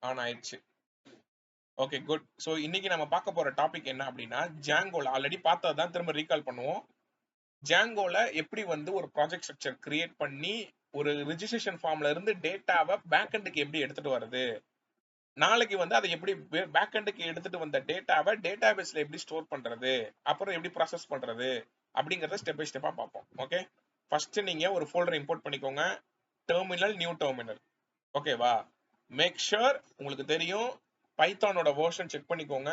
On ஆயிடுச்சு. Okay good. So இன்னைக்கு நம்ம பார்க்க போற டாபிக் என்ன அப்படின்னா, ஜாங்கோல ஆல்ரெடி பார்த்ததான் திரும்ப ரீகால் பண்ணுவோம். ஜாங்கோல எப்படி வந்து ஒரு ப்ராஜெக்ட் ஸ்ட்ரக்சர் கிரியேட் பண்ணி ஒரு ரிஜிஸ்ட்ரேஷன் ஃபார்ம்ல இருந்து டேட்டாவை பேக்எண்டுக்கு எப்படி எடுத்துட்டு வருது, நாளைக்கு வந்து அதை எப்படி பேக்எண்டுக்கு எடுத்துட்டு வந்த டேட்டாவை டேட்டாபேஸ்ல எப்படி ஸ்டோர் பண்றது, அப்புறம் எப்படி ப்ராசஸ் பண்றது அப்படிங்கறத ஸ்டெப் பை ஸ்டெப்பா பார்ப்போம். ஓகே, ஃபர்ஸ்ட் நீங்க ஒரு ஃபோல்டர் இம்போர்ட் பண்ணிக்கோங்க, டெர்மினல், நியூ டெர்மினல். ஓகேவா? மேக் ஷூர் உங்களுக்கு தெரியும் பைத்தானோட வெர்ஷன் செக் பண்ணிக்கோங்க.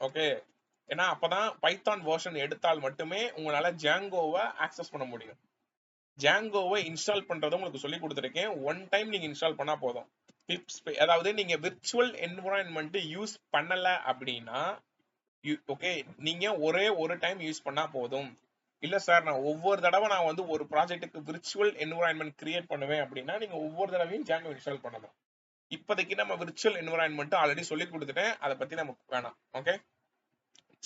ஓகே, ஏன்னா அப்பதான் பைத்தான் வெர்ஷன் எடுத்தால் மட்டுமே உங்களால ஜாங்கோவை ஆக்சஸ் பண்ண முடியும். ஜாங்கோவை இன்ஸ்டால் பண்றதை உங்களுக்கு சொல்லி கொடுத்துருக்கேன். ஒன் டைம் நீங்க இன்ஸ்டால் பண்ணா போதும். அதாவது நீங்க விர்ச்சுவல் என்விரான்மெண்ட் யூஸ் பண்ணல அப்படின்னா ஓகே, நீங்க ஒரே ஒரு டைம் யூஸ் பண்ணா போதும். இல்ல சார், நான் ஒவ்வொரு தடவை நான் வந்து ஒரு ப்ராஜெக்ட்டுக்கு விர்ச்சுவல் என்விரான்மெண்ட் கிரியேட் பண்ணுவேன் அப்படின்னா நீங்க ஒவ்வொரு தடவையும் ஜாங்கோ இன்ஸ்டால் பண்ணணும். இப்போதைக்கு நம்ம விர்ச்சுவல் என்விரான்மெண்ட் ஆல்ரெடி சொல்லி கொடுத்துட்டேன், அதை பத்தி நமக்கு வேணாம். ஓகே,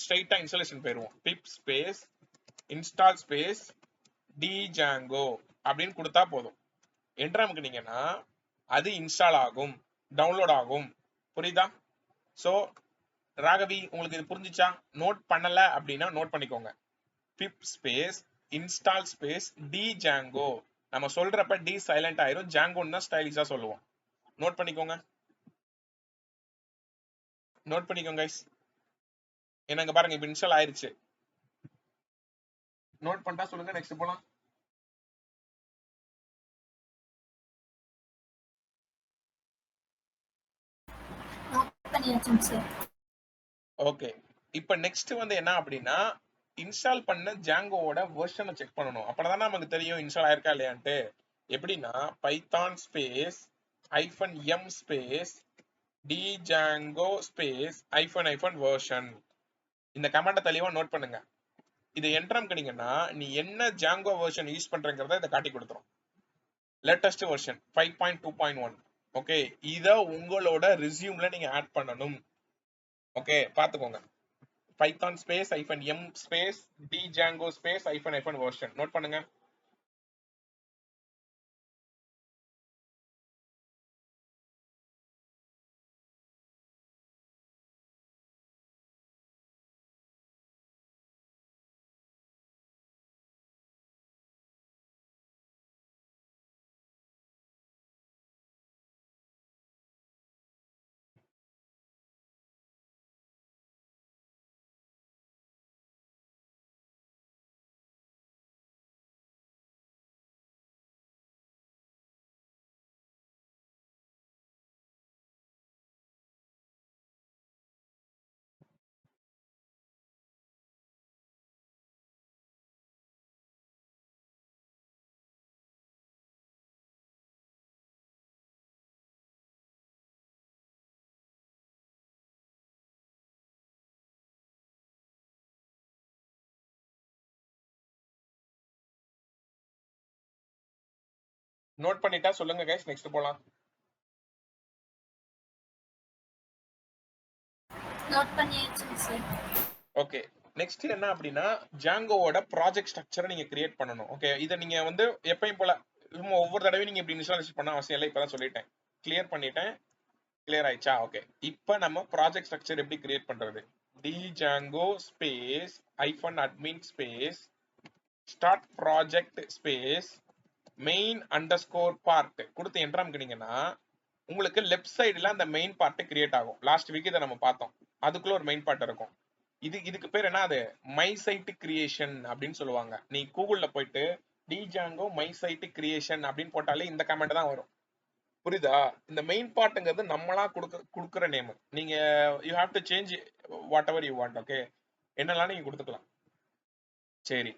ஸ்ட்ரைட்டா இன்ஸ்டாலேஷன் போயிருவோம். பிப் ஸ்பேஸ் இன்ஸ்டால் ஸ்பேஸ் django அப்படின்னு கொடுத்தா போதும். என்டர் அமுக்குனீங்கன்னா அது இன்ஸ்டால் ஆகும், டவுன்லோட் ஆகும். புரியுதா? சோ ராகவி, உங்களுக்கு இது புரிஞ்சுச்சா? நோட் பண்ணல அப்படின்னா நோட் பண்ணிக்கோங்க. பிப் ஸ்பேஸ் இன்ஸ்டால் ஸ்பேஸ் django. நம்ம சொல்றப்ப டி சைலண்ட் ஆயிரும், ஜாங்கோன்னு தான் ஸ்டைலிஷா சொல்லுவோம். நோட் பண்ணிக்கோங்க, நோட் பண்ணிக்கோங்க கைஸ். என்னங்க பாருங்க, இப்ப இன்ஸ்டால் ஆயிருச்சு. நோட் பண்ணிட்டா சொல்லுங்க, நெக்ஸ்ட் போலாம். ஓகே, இப்ப நெக்ஸ்ட் வந்து என்ன அப்படின்னா, இன்ஸ்டால் பண்ண ஜாங்கோவோட வெர்ஷனை செக் பண்ணணும். அப்பதான் நமக்கு தெரியும் இன்ஸ்டால் ஆயிருக்கா இல்லையான்ட்டு. எப்படின்னா Python space -m space django space --- version. இந்த கமாண்டை தெளிவா நோட் பண்ணுங்க. இது என்டர் அமுக்குனீங்கன்னா நீ என்ன ஜாங்கோ வெர்ஷன் யூஸ் பண்றங்கிறத இதை காட்டி கொடுத்துரும். Latest version 5.2.1. ஓகே, இத உங்களோட ரெஸ்யூம்ல நீங்க ஆட் பண்ணணும். ஓகே, பாத்துக்கோங்க. Python space -m space django space --- version. Note பண்ணுங்க. நோட் பண்ணிட்டா சொல்லுங்க கைஸ், நெக்ஸ்ட் போலாம். நோட் பண்ணியாச்சு சார். ஓகே, நெக்ஸ்ட் என்ன அப்படின்னா ஜாங்கோவோட ப்ராஜெக்ட் ஸ்ட்ரக்சரை நீங்க கிரியேட் பண்ணணும். ஓகே, இதை நீங்க வந்து எப்பயும் போல ஒவ்வொரு தடவையும் நீங்க இப்படி இன்ஸ்டாலேஷன் பண்ண அவசியம் இல்லை. இப்பதான் சொல்லிட்டேன், கிளியர் பண்ணிட்டேன். கிளியர் ஆயிடுச்சா? ஓகே, இப்போ நம்ம ப்ராஜெக்ட் ஸ்ட்ரக்சர் எப்படி கிரியேட் பண்றது? django space -admin space start project space main underscore part கொடுத்து என்டர் அமுக்குனீங்கன்னா உங்களுக்கு லெஃப்ட் சைடுல அந்த மெயின் பார்ட் கிரியேட் ஆகும். லாஸ்ட் வீக் இதை நம்ம பார்த்தோம். அதுக்குள்ள ஒரு மெயின் பார்ட் இருக்கும். இதுக்கு பேர் என்ன? அது மை சைட் கிரியேஷன் அப்படின்னு சொல்லுவாங்க. நீ கூகுள்ல போயிட்டு django மை சைட் கிரியேஷன் அப்படின்னு போட்டாலே இந்த கமெண்ட் தான் வரும். புரியுதா? இந்த மெயின் பார்ட்ங்கிறது நம்மளா கொடுக்குற நேம். நீங்க you have to change what ever you want. Okay, என்னெல்லாம் நீங்க கொடுத்துக்கலாம். சரி,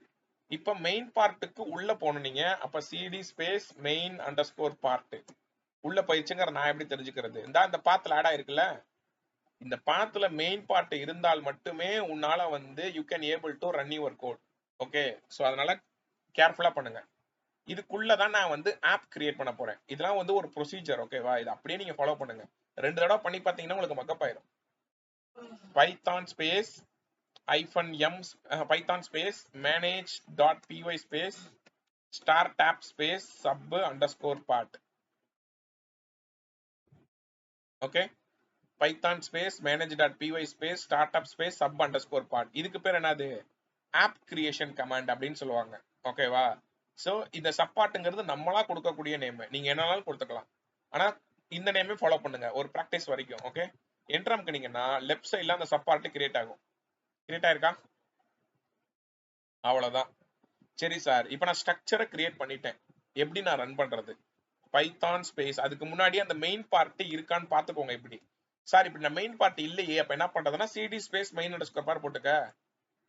இப்ப மெயின் பார்ட்டுக்கு உள்ள போகணும் நீங்க. அப்ப cd space main underscore part உள்ள போயிடுச்சுங்கிற நான் எப்படி தெரிஞ்சுக்கிறது? இந்த பாத்துல ஆட் ஆயிருக்குல்ல, இந்த பாத்துல மெயின் பார்ட் இருந்தால் மட்டுமே உன்னால வந்து you can able to run your code. Okay, so அதனால கேர்ஃபுல்லா பண்ணுங்க. இதுக்குள்ளதான் நான் வந்து ஆப் கிரியேட் பண்ண போறேன். இதெல்லாம் வந்து ஒரு ப்ரொசீஜர். ஓகேவா? இது அப்படியே நீங்க ஃபாலோ பண்ணுங்க. 2 தடவை பண்ணி பார்த்தீங்கன்னா உங்களுக்கு மக்கப் ஆயிரும். Python space -m Python space manage.py space star top space sub_part. Okay, Python space manage.py space startup space sub underscore part. இதுக்கு பேர் என்னது? ஆப் கிரியேஷன் கமாண்ட் அப்படின்னு சொல்லுவாங்க. ஓகேவா? சோ இந்த சப்பார்ட்ங்கிறது நம்மளா கொடுக்கக்கூடிய நேம். நீங்க என்னனாலும் கொடுத்துக்கலாம். ஆனா இந்த நேமே ஃபாலோ பண்ணுங்க ஒரு பிராக்டிஸ் வரைக்கும். ஓகே, என்டர் அமுக்குனீங்கன்னா லெஃப்ட் சைடுல அந்த சப்பார்ட் கிரியேட் ஆகும். கிரியேட் ஆயிருக்கா? அவ்வளவுதான். சரி சார், இப்போ நான் ஸ்ட்ரக்சரை கிரியேட் பண்ணிட்டேன். எப்படி நான் ரன் பண்றது? பைத்தான் ஸ்பேஸ் அதுக்கு முன்னாடி அந்த மெயின் பார்ட் இருக்கான்னு பாத்துக்கோங்க. இப்படி சார் இப்படி நான் மெயின் பார்ட் இல்லையே, அப்ப என்ன பண்றதுன்னா சிடி ஸ்பேஸ் மெயின் அண்டர்ஸ்கோர் பார் போட்டுக்க.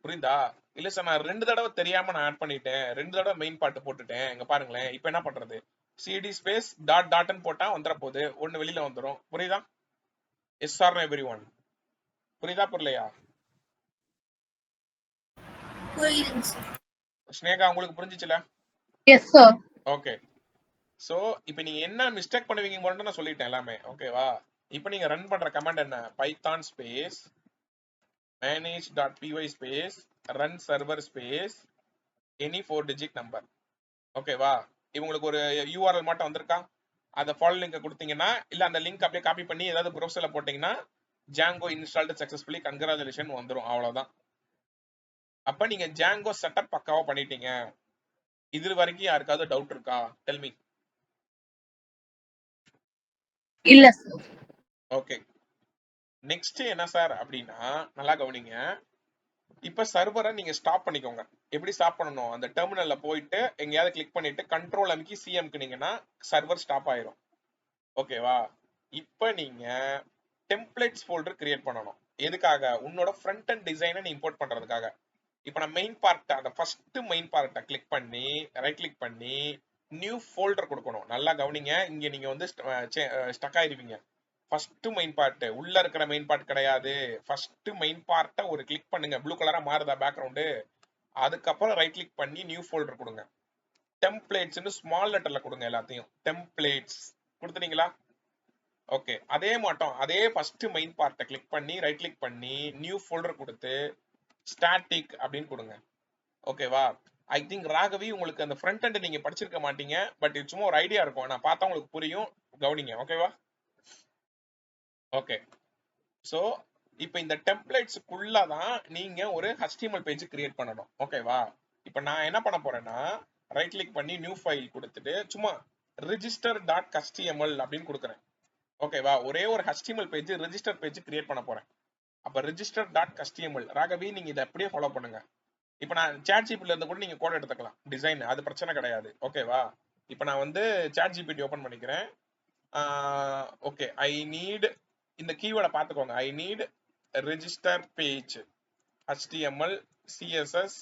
புரியுதா? இல்ல சார் நான் 2 தடவை தெரியாம நான் ஆட் பண்ணிட்டேன், 2 தடவை மெயின் பார்ட் போட்டுட்டேன். இங்க பாருங்களேன், இப்போ என்ன பண்றது? சிடி ஸ்பேஸ் டாட் டாட்னு போட்டா வந்துற போகுது, ஒன்னு வெளியில வந்துரும். புரியுதா? Yes are everyone? புரியுதா புரியலையா? புரியுதுங்க சார். ஸ்னேகா உங்களுக்கு புரிஞ்சிச்சுல? Yes sir. ஓகே, சோ இப்போ நீங்க என்ன மிஸ்டேக் பண்ணுவீங்க மட்டும் நான் சொல்லிட்டேன் எல்லாமே. ஓகேவா? இப்போ நீங்க ரன் பண்ற கமாண்ட் என்ன? Python space manage.py space run server space any 4 digit number. ஓகேவா? இவங்களுக்கு ஒரு URL மட்டும் வந்திருக்கா? அந்த ஃபாலோ லிங்க் கொடுத்தீங்கன்னா, இல்ல அந்த லிங்க் அப்படியே காப்பி பண்ணி ஏதாவது ப்ரௌசர்ல போட்டீங்கன்னா Django installed successfully congratulations வந்துரும். அவ்வளவுதான். அப்ப நீங்க Django செட்டப் பக்காவா பண்ணிட்டீங்க. இது வரைக்கும் யாருக்காவது டவுட் இருக்கா? Tell me. இல்ல சார். ஓகே, நெக்ஸ்ட் என்ன சார் அப்படின்னா, நல்லா கவனிங்க. இப்ப சர்வரை நீங்க ஸ்டாப் பண்ணிக்கோங்க. எப்படி ஸ்டாப் பண்ணணும்? அந்த டெர்மினல்ல போயிட்டு எங்கேயாவது கிளிக் பண்ணிட்டு கண்ட்ரோல் அமுக்கி சிஎம்க்குனீங்கன்னா சர்வர் ஸ்டாப் ஆயிரும். ஓகேவா? இப்ப நீங்க டெம்ப்ளேட்ஸ் ஃபோல்டர் கிரியேட் பண்ணணும். எதுக்காக? உன்னோட ஃப்ரண்ட் அண்ட் டிசைனை நீ இம்போர்ட் பண்றதுக்காக. இப்ப நான் மெயின் பார்ட், அந்த ஃபர்ஸ்ட் மெயின் பார்ட்டை கிளிக் பண்ணி ரைட் கிளிக் பண்ணி நியூ ஃபோல்டர் கொடுக்கணும். நல்லா கவனிங்க, இங்க நீங்க வந்து ஸ்டக் ஆயிருவீங்க. ஃபர்ஸ்ட் மெயின் பார்ட் உள்ள இருக்கிற மெயின் பார்ட் கிடையாது. ஃபர்ஸ்ட் மெயின் பார்ட்டை ஒரு கிளிக் பண்ணுங்க. ப்ளூ கலரா மாறுதா பேக்ரவுண்டு? அதுக்கப்புறம் ரைட் கிளிக் பண்ணி நியூ ஃபோல்டர் கொடுங்க. டெம்ப்ளேட்ஸ்னு ஸ்மால் லெட்டர்ல கொடுங்க எல்லாத்தையும். டெம்ப்ளேட்ஸ் கொடுத்துட்டீங்களா? ஓகே, அதே மாட்டோம் அதே ஃபர்ஸ்ட் மெயின் பார்ட்டை கிளிக் பண்ணி ரைட் கிளிக் பண்ணி நியூ ஃபோல்டர் கொடுத்து ஸ்டாட்டிக் அப்படின்னு கொடுங்க. ஓகேவா? ஐ திங்க் ராகவி உங்களுக்கு அந்த ஃப்ரண்ட் எண்ட் நீங்க படிச்சிருக்க மாட்டீங்க, பட் இது சும்மா ஒரு ஐடியா இருக்கும். நான் பார்த்தா உங்களுக்கு புரியும், கவனிங்க. ஓகேவா? ஓகே, சோ இப்போ இந்த டெம்ப்ளேட்ஸ்க்குள்ள தான் நீங்க ஒரு HTML பேஜ் கிரியேட் பண்ணணும். ஓகேவா? இப்போ நான் என்ன பண்ண போறேன்னா ரைட் கிளிக் பண்ணி நியூ ஃபைல் கொடுத்துட்டு சும்மா register.html அப்படின்னு கொடுக்குறேன். ஓகேவா? ஒரே ஒரு HTML page register page create பண்ண போறேன். அப்ப register.html ராகவி நீங்க இதை அப்படியே ஃபாலோ பண்ணுங்க. இப்போ நான் ChatGPT இருந்து கூட நீங்க கோட் எடுத்துக்கலாம், டிசைன், அது பிரச்சனை கிடையாது. ஓகேவா? இப்போ நான் வந்து ChatGPT ஓபன் பண்ணிக்கிறேன். ஓகே, ஐ நீட் இந்த கீவேர்டை பார்த்துக்கோங்க. I need register page HTML CSS